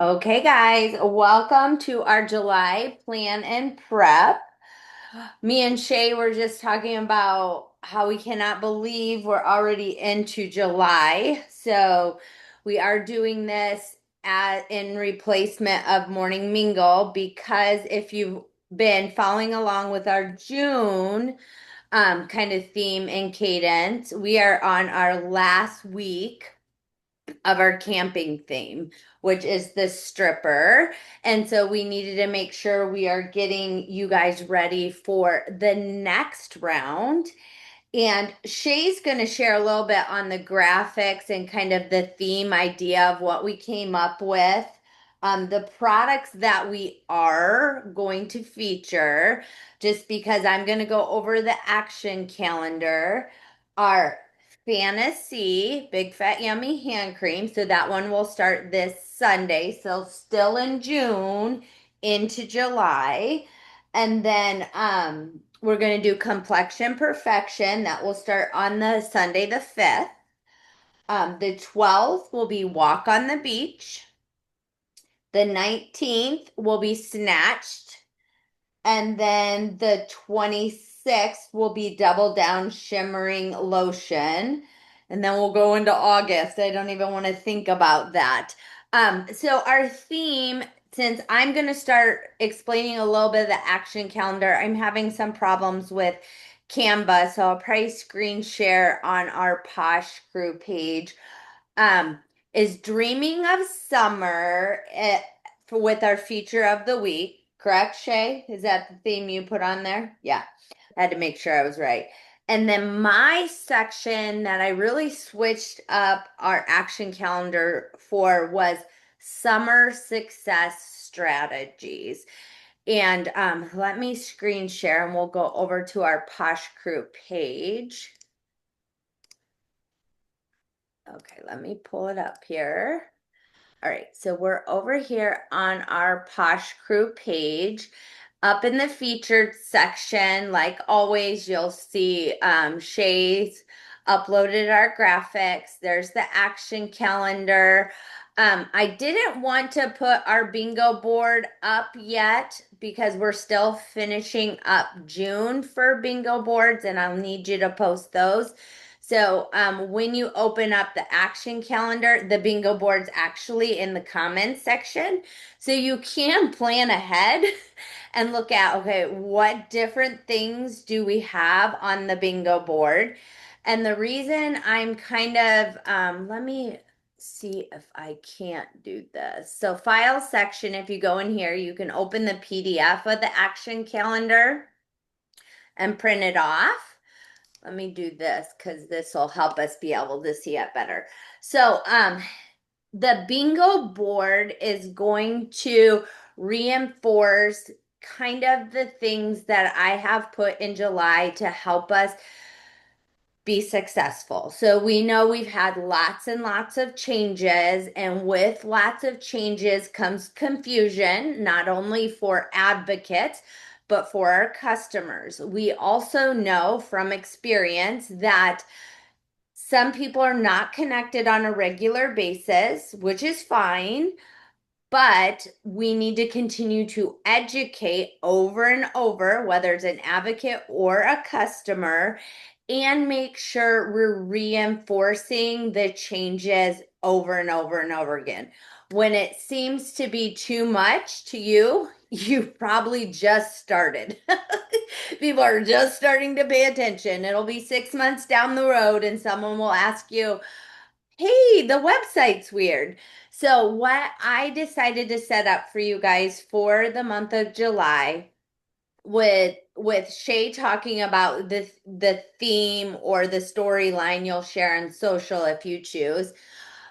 Okay, guys, welcome to our July plan and prep. Me and Shay were just talking about how we cannot believe we're already into July. So we are doing this in replacement of Morning Mingle because if you've been following along with our June kind of theme and cadence, we are on our last week of our camping theme, which is the stripper. And so we needed to make sure we are getting you guys ready for the next round. And Shay's going to share a little bit on the graphics and kind of the theme idea of what we came up with. The products that we are going to feature, just because I'm going to go over the action calendar, are Fantasy Big Fat Yummy Hand Cream. So that one will start this Sunday. So still in June into July. And then we're going to do Complexion Perfection. That will start on the Sunday the 5th. The 12th will be Walk on the Beach. The 19th will be Snatched. And then the 26th will be Double Down Shimmering Lotion. And then we'll go into August. I don't even want to think about that. So our theme, since I'm going to start explaining a little bit of the action calendar, I'm having some problems with Canva. So I'll probably screen share on our Posh crew page. Um, is Dreaming of Summer with our feature of the week. Correct, Shay? Is that the theme you put on there? Yeah. I had to make sure I was right. And then my section that I really switched up our action calendar for was summer success strategies. And let me screen share and we'll go over to our Posh Crew page. Okay, let me pull it up here. All right, so we're over here on our Posh Crew page. Up in the featured section, like always, you'll see Shay's uploaded our graphics. There's the action calendar. I didn't want to put our bingo board up yet because we're still finishing up June for bingo boards, and I'll need you to post those. So when you open up the action calendar, the bingo board's actually in the comments section. So you can plan ahead and look at, okay, what different things do we have on the bingo board? And the reason I'm kind of, let me see if I can't do this. So file section, if you go in here, you can open the PDF of the action calendar and print it off. Let me do this because this will help us be able to see it better. So the bingo board is going to reinforce kind of the things that I have put in July to help us be successful. So we know we've had lots and lots of changes, and with lots of changes comes confusion, not only for advocates, but for our customers. We also know from experience that some people are not connected on a regular basis, which is fine, but we need to continue to educate over and over, whether it's an advocate or a customer, and make sure we're reinforcing the changes over and over and over again. When it seems to be too much to you, you probably just started. People are just starting to pay attention. It'll be 6 months down the road, and someone will ask you, hey, the website's weird. So, what I decided to set up for you guys for the month of July with Shay talking about the theme or the storyline you'll share on social if you choose.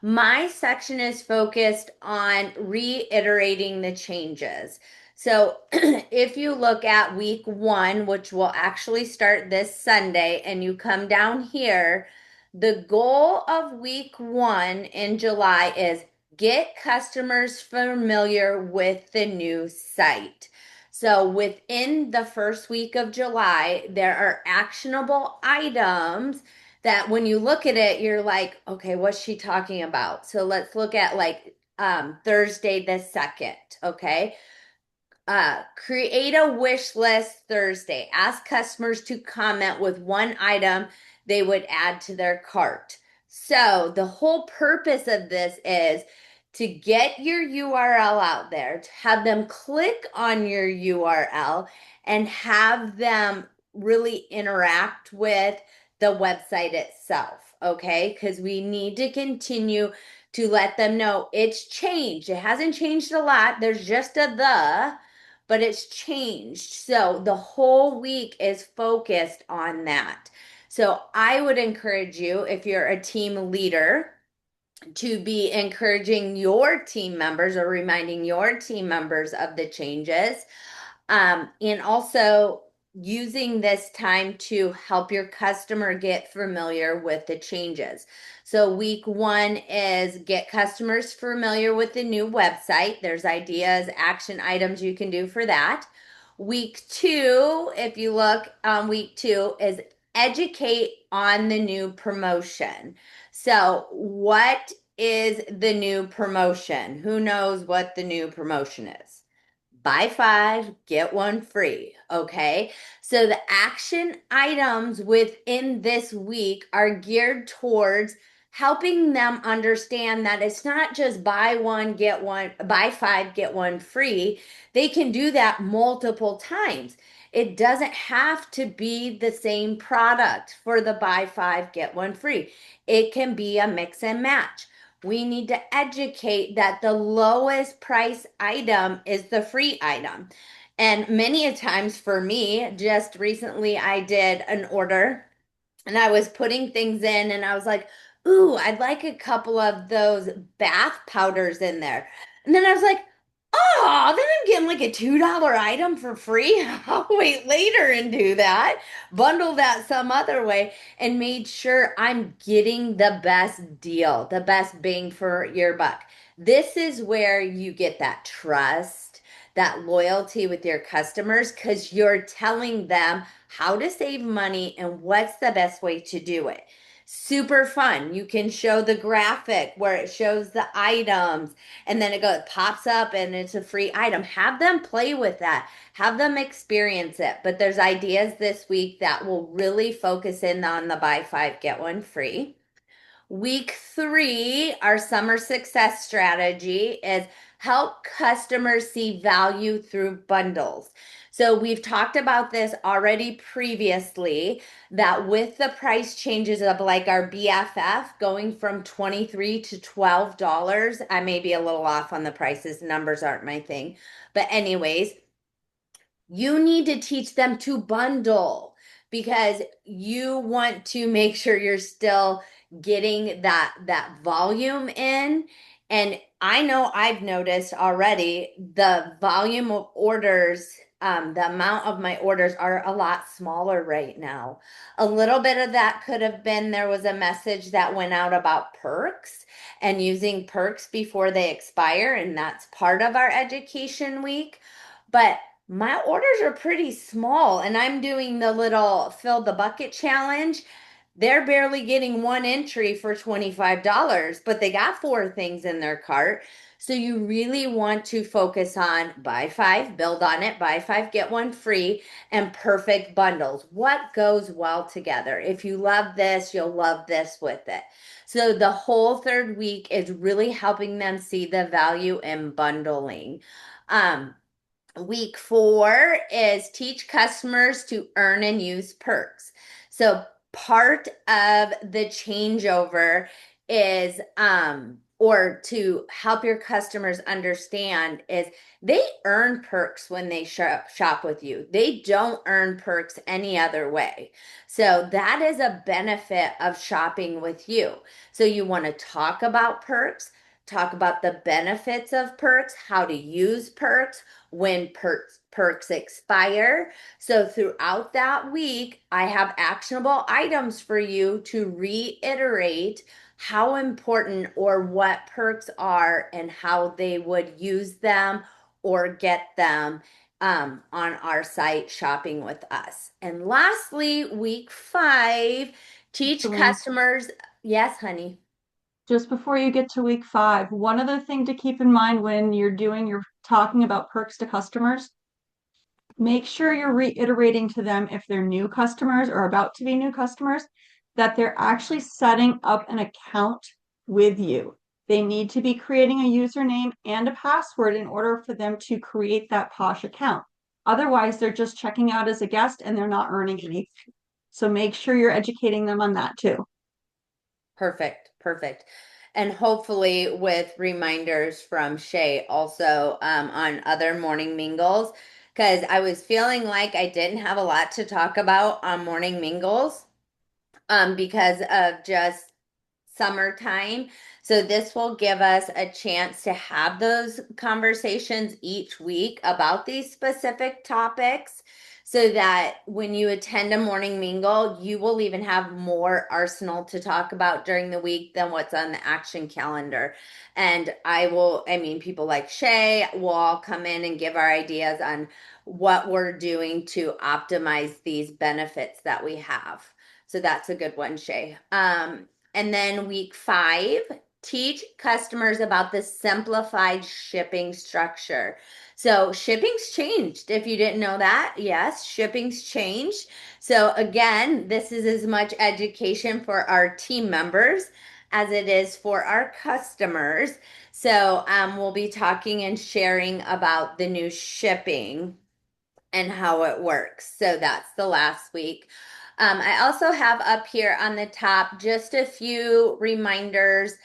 My section is focused on reiterating the changes. So if you look at week 1, which will actually start this Sunday, and you come down here, the goal of week 1 in July is get customers familiar with the new site. So within the first week of July, there are actionable items that when you look at it, you're like, okay, what's she talking about? So let's look at like Thursday the 2nd. Okay. Create a wish list Thursday. Ask customers to comment with one item they would add to their cart. So, the whole purpose of this is to get your URL out there, to have them click on your URL and have them really interact with the website itself. Okay. Because we need to continue to let them know it's changed. It hasn't changed a lot. There's just a but it's changed. So the whole week is focused on that. So I would encourage you, if you're a team leader, to be encouraging your team members or reminding your team members of the changes. And also using this time to help your customer get familiar with the changes. So, week one is get customers familiar with the new website. There's ideas, action items you can do for that. Week two, if you look on week two, is educate on the new promotion. So, what is the new promotion? Who knows what the new promotion is? Buy five, get one free. Okay. So the action items within this week are geared towards helping them understand that it's not just buy one, get one, buy five, get one free. They can do that multiple times. It doesn't have to be the same product for the buy five, get one free. It can be a mix and match. We need to educate that the lowest price item is the free item. And many a times for me, just recently I did an order and I was putting things in and I was like, ooh, I'd like a couple of those bath powders in there. And then I was like, oh, then I'm getting like a $2 item for free. I'll wait later and do that. Bundle that some other way and made sure I'm getting the best deal, the best bang for your buck. This is where you get that trust, that loyalty with your customers because you're telling them how to save money and what's the best way to do it. Super fun. You can show the graphic where it shows the items and then it goes pops up and it's a free item. Have them play with that. Have them experience it. But there's ideas this week that will really focus in on the buy five, get one free. Week three, our summer success strategy is help customers see value through bundles. So we've talked about this already previously that with the price changes of like our BFF going from 23 to $12, I may be a little off on the prices, numbers aren't my thing. But anyways, you need to teach them to bundle because you want to make sure you're still getting that volume in. And I know I've noticed already the volume of orders, the amount of my orders are a lot smaller right now. A little bit of that could have been there was a message that went out about perks and using perks before they expire, and that's part of our education week. But my orders are pretty small, and I'm doing the little fill the bucket challenge. They're barely getting one entry for $25, but they got four things in their cart. So you really want to focus on buy five, build on it, buy five, get one free, and perfect bundles. What goes well together? If you love this, you'll love this with it. So the whole third week is really helping them see the value in bundling. Week four is teach customers to earn and use perks. So part of the changeover is or to help your customers understand is they earn perks when they shop with you. They don't earn perks any other way. So that is a benefit of shopping with you. So you want to talk about perks, talk about the benefits of perks, how to use perks, when perks expire. So throughout that week, I have actionable items for you to reiterate how important or what perks are and how they would use them or get them on our site shopping with us. And lastly, week five, teach Joanne, customers. Yes, honey. just before you get to week 5, one other thing to keep in mind when you're talking about perks to customers, make sure you're reiterating to them if they're new customers or about to be new customers, that they're actually setting up an account with you. They need to be creating a username and a password in order for them to create that Posh account. Otherwise, they're just checking out as a guest and they're not earning anything. So make sure you're educating them on that too. Perfect, perfect. And hopefully with reminders from Shay also on other morning mingles, because I was feeling like I didn't have a lot to talk about on morning mingles because of just summertime. So this will give us a chance to have those conversations each week about these specific topics so that when you attend a morning mingle, you will even have more arsenal to talk about during the week than what's on the action calendar. And I mean, people like Shay will all come in and give our ideas on what we're doing to optimize these benefits that we have. So that's a good one, Shay. And then week 5, teach customers about the simplified shipping structure. So shipping's changed. If you didn't know that, yes, shipping's changed. So again, this is as much education for our team members as it is for our customers. So we'll be talking and sharing about the new shipping and how it works. So that's the last week. I also have up here on the top just a few reminders,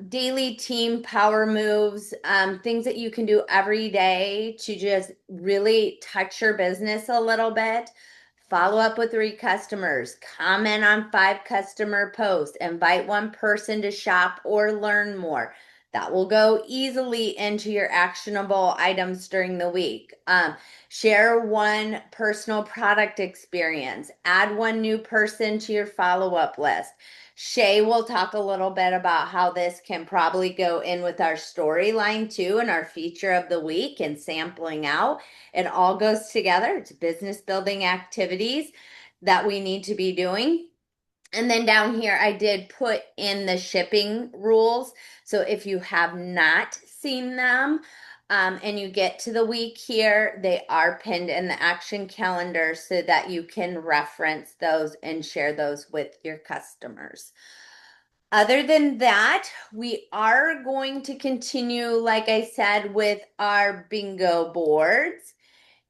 daily team power moves, things that you can do every day to just really touch your business a little bit. Follow up with 3 customers, comment on 5 customer posts, invite one person to shop or learn more. That will go easily into your actionable items during the week. Share one personal product experience. Add one new person to your follow up list. Shay will talk a little bit about how this can probably go in with our storyline too and our feature of the week and sampling out. It all goes together. It's business building activities that we need to be doing. And then down here, I did put in the shipping rules. So if you have not seen them and you get to the week here, they are pinned in the action calendar so that you can reference those and share those with your customers. Other than that, we are going to continue, like I said, with our bingo boards.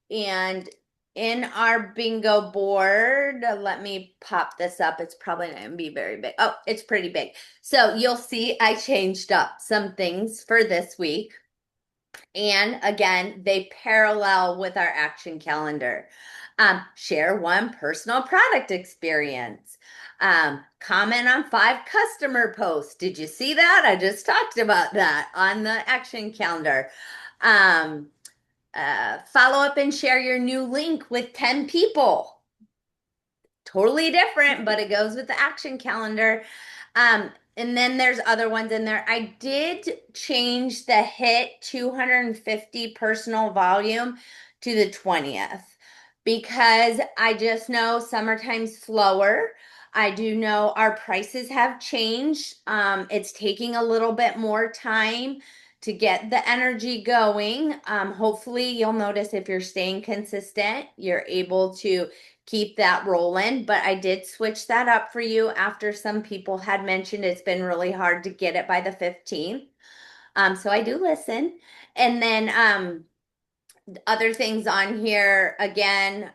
And in our bingo board, let me pop this up. It's probably not gonna be very big. Oh, it's pretty big. So you'll see I changed up some things for this week. And again, they parallel with our action calendar. Share one personal product experience. Comment on 5 customer posts. Did you see that? I just talked about that on the action calendar. Um, Follow up and share your new link with 10 people. Totally different, but it goes with the action calendar. And then there's other ones in there. I did change the hit 250 personal volume to the 20th because I just know summertime's slower. I do know our prices have changed. It's taking a little bit more time to get the energy going. Hopefully, you'll notice if you're staying consistent, you're able to keep that rolling. But I did switch that up for you after some people had mentioned it's been really hard to get it by the 15th. So I do listen. And then other things on here again,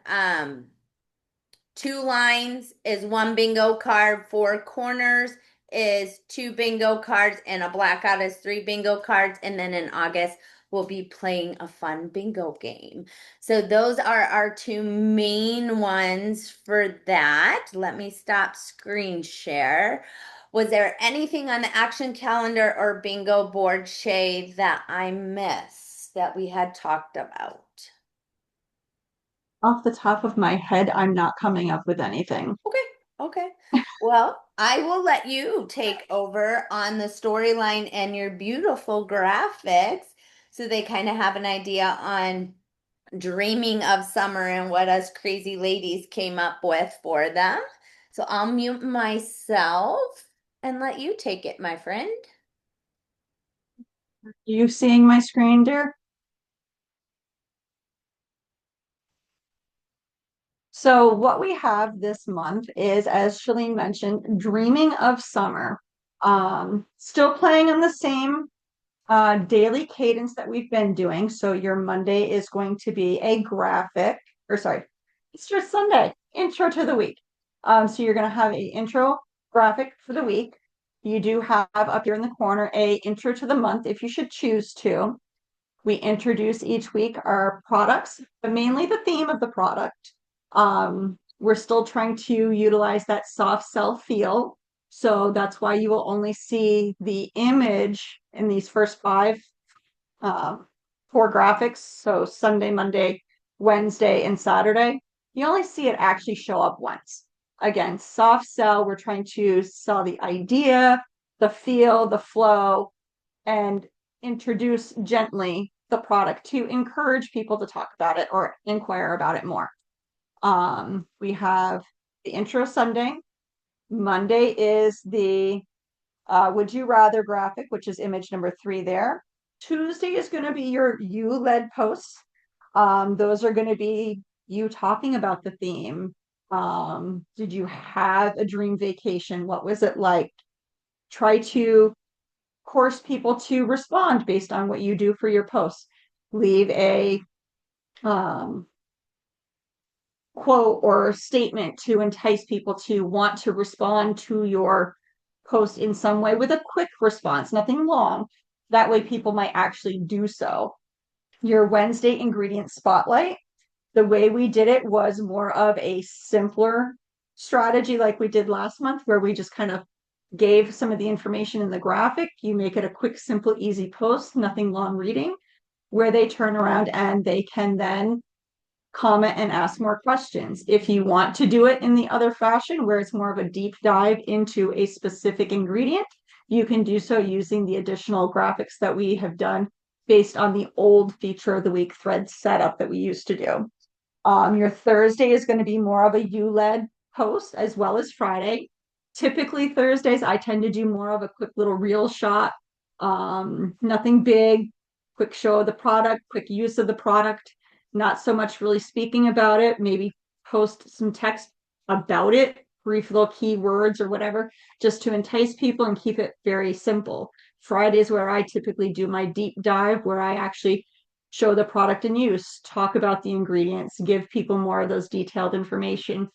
2 lines is 1 bingo card, 4 corners is 2 bingo cards, and a blackout is 3 bingo cards. And then in August, we'll be playing a fun bingo game. So those are our 2 main ones for that. Let me stop screen share. Was there anything on the action calendar or bingo board, Shay, that I missed that we had talked about? Off the top of my head, I'm not coming up with anything. Okay, okay. Well, I will let you take over on the storyline and your beautiful graphics so they kind of have an idea on dreaming of summer and what us crazy ladies came up with for them. So I'll mute myself. and let you take it, my friend. Are you seeing my screen, dear? So what we have this month is, as Shalene mentioned, Dreaming of Summer. Still playing on the same daily cadence that we've been doing. So your Monday is going to be a graphic, or sorry, it's just Sunday, intro to the week. So you're going to have a intro graphic for the week. You do have up here in the corner a intro to the month if you should choose to. We introduce each week our products, but mainly the theme of the product. We're still trying to utilize that soft sell feel. So that's why you will only see the image in these first um, four graphics. So Sunday, Monday, Wednesday, and Saturday. You only see it actually show up once. Again, soft sell, we're trying to sell the idea, the feel, the flow, and introduce gently the product to encourage people to talk about it or inquire about it more. We have the intro Sunday. Monday is the would you rather graphic, which is image number 3 there. Tuesday is going to be your you led posts. Those are going to be you talking about the theme. Did you have a dream vacation? What was it like? Try to course people to respond based on what you do for your posts. Leave a um, quote or statement to entice people to want to respond to your post in some way with a quick response, nothing long. That way, people might actually do so. Your Wednesday ingredient spotlight, the way we did it was more of a simpler strategy, like we did last month, where we just kind of gave some of the information in the graphic. You make it a quick, simple, easy post, nothing long reading, where they turn around and they can then comment and ask more questions. If you want to do it in the other fashion, where it's more of a deep dive into a specific ingredient, you can do so using the additional graphics that we have done based on the old feature of the week thread setup that we used to do. Your Thursday is going to be more of a you led post as well as Friday. Typically, Thursdays, I tend to do more of a quick little reel shot. Nothing big, quick show of the product, quick use of the product, not so much really speaking about it, maybe post some text about it, brief little keywords or whatever, just to entice people and keep it very simple. Fridays, where I typically do my deep dive, where I actually show the product in use, talk about the ingredients, give people more of those detailed information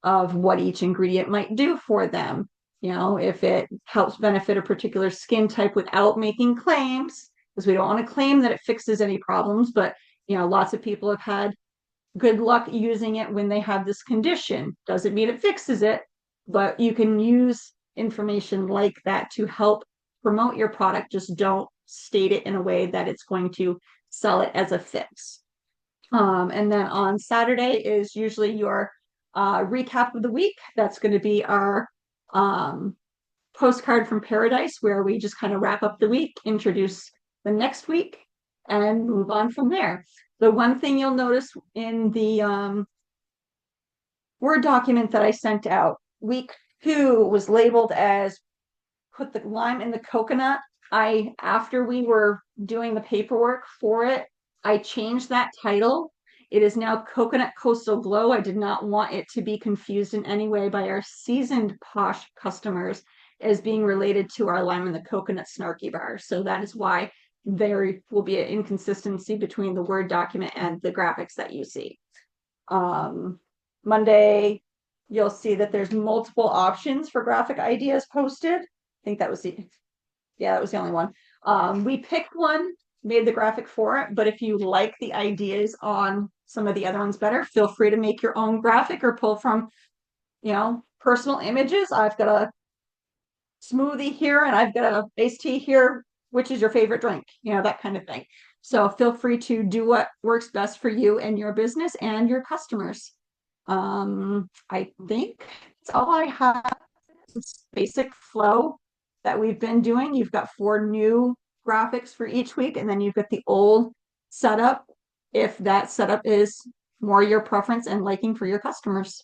of what each ingredient might do for them. You know, if it helps benefit a particular skin type without making claims, because we don't want to claim that it fixes any problems, but you know, lots of people have had good luck using it when they have this condition. Doesn't mean it fixes it, but you can use information like that to help promote your product. Just don't state it in a way that it's going to sell it as a fix. And then on Saturday is usually your recap of the week. That's going to be our postcard from paradise, where we just kind of wrap up the week, introduce the next week, and move on from there. The one thing you'll notice in the Word document that I sent out, week 2 was labeled as put the lime in the coconut. After we were doing the paperwork for it, I changed that title. It is now Coconut Coastal Glow. I did not want it to be confused in any way by our seasoned Posh customers as being related to our lime and the coconut snarky bar. So that is why there will be an inconsistency between the Word document and the graphics that you see. Monday, you'll see that there's multiple options for graphic ideas posted. I think that was that was the only one. We picked one, made the graphic for it, but if you like the ideas on some of the other ones better, feel free to make your own graphic or pull from, personal images. I've got a smoothie here and I've got a iced tea here. Which is your favorite drink? That kind of thing. So feel free to do what works best for you and your business and your customers. I think that's all I have. It's basic flow that we've been doing. You've got 4 new graphics for each week, and then you've got the old setup if that setup is more your preference and liking for your customers.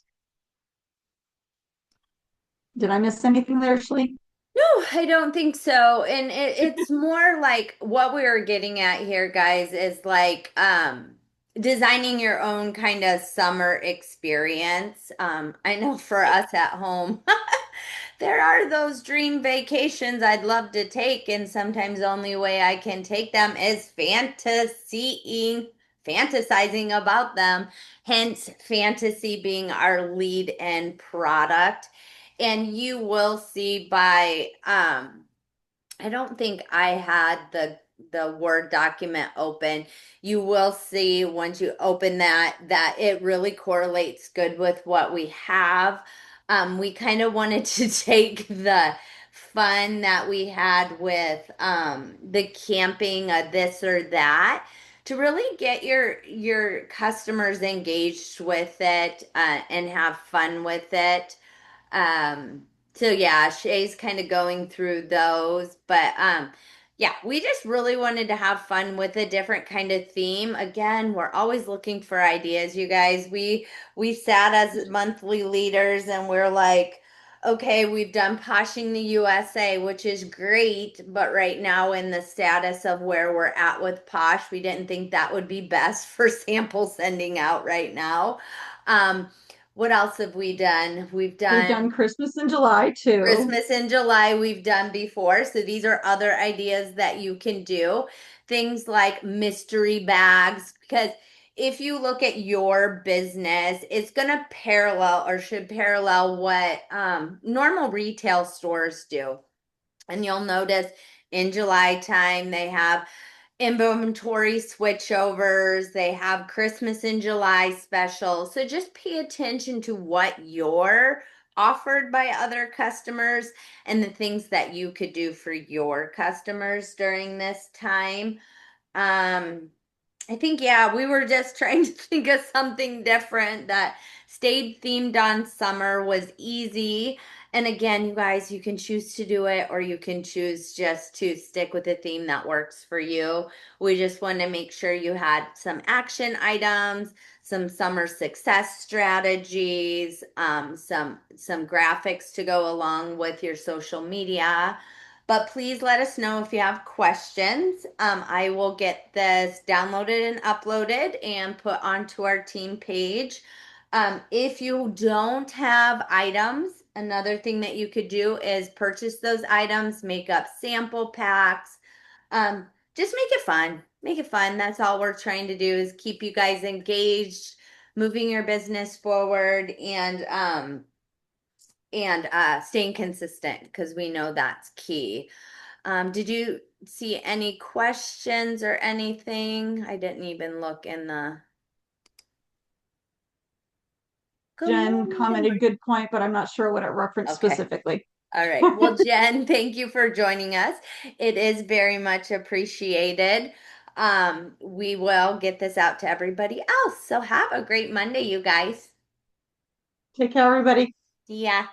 Did I miss anything there, Ashley? No, I don't think so. And it's more like what we were getting at here, guys, is like designing your own kind of summer experience. I know for us at home, there are those dream vacations I'd love to take, and sometimes the only way I can take them is fantasizing about them, hence fantasy being our lead end product. And you will see by I don't think I had the Word document open. You will see once you open that it really correlates good with what we have. We kind of wanted to take the fun that we had with the camping, this or that, to really get your customers engaged with it and have fun with it. So yeah, Shay's kind of going through those, but yeah, we just really wanted to have fun with a different kind of theme. Again, we're always looking for ideas, you guys. We sat as monthly leaders and we're like, okay, we've done Poshing the USA, which is great, but right now in the status of where we're at with Posh, we didn't think that would be best for sample sending out right now. Um, what else have we done? We've We've done done Christmas in July too. Christmas in July, we've done before. So these are other ideas that you can do. Things like mystery bags, because if you look at your business, it's going to parallel or should parallel what normal retail stores do. And you'll notice in July time, they have inventory switchovers. They have Christmas in July specials. So just pay attention to what you're offered by other customers and the things that you could do for your customers during this time. Um, I think, yeah, we were just trying to think of something different that stayed themed on summer, was easy. And again, you guys, you can choose to do it or you can choose just to stick with a theme that works for you. We just want to make sure you had some action items, some summer success strategies, some graphics to go along with your social media. But please let us know if you have questions. I will get this downloaded and uploaded and put onto our team page. If you don't have items, another thing that you could do is purchase those items, make up sample packs. Just make it fun. Make it fun. That's all we're trying to do is keep you guys engaged, moving your business forward, and staying consistent because we know that's key. Did you see any questions or anything? I didn't even look in the. Good Jen morning. commented, good point, but I'm not sure what it referenced Okay. specifically. All right. Well, Jen, thank you for joining us. It is very much appreciated. We will get this out to everybody else. So have a great Monday, you guys. Take care, everybody. See ya.